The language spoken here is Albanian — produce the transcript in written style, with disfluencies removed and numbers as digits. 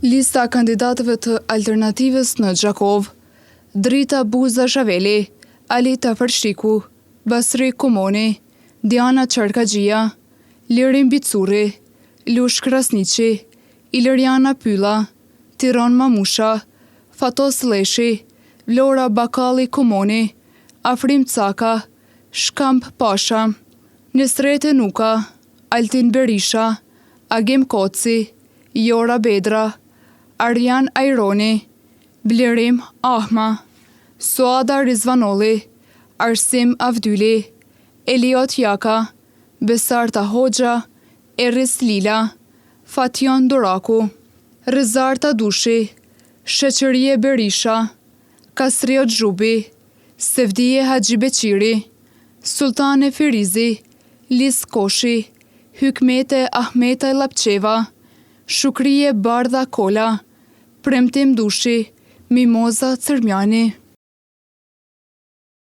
Lista kandidatëve të alternativës në Gjakov: Drita Buza Zhaveli, Alita Përshqiku, Basri Komoni, Diana Qarkagjia, Lirin Bicuri, Lush Krasniqi, Iliriana Pylla, Tiron Mamusha, Fatos Leshi, Vlora Bakalli Komoni, Afrim Caka, Shkamp Pasha, Nisrete Nuka, Altin Berisha, Agim Koci, Jora Bedra, Arjan Ajroni, Blerim Ahma, Suada Rizvanoli, Arsim Avdyli, Eliot Jaka, Besarta Hoxha, Eris Lila, Fatjon Doraku, Rizarta Dushi, Sheqerie Berisha, Kasriot Zhubi, Sevdije Haxhi Beqiri, Sultane Firizi, Lis Koshi, Hykmete Ahmeta Lapqeva, Shukrije Bardha Kola, Premtim Dushi, Mimoza Cermjani.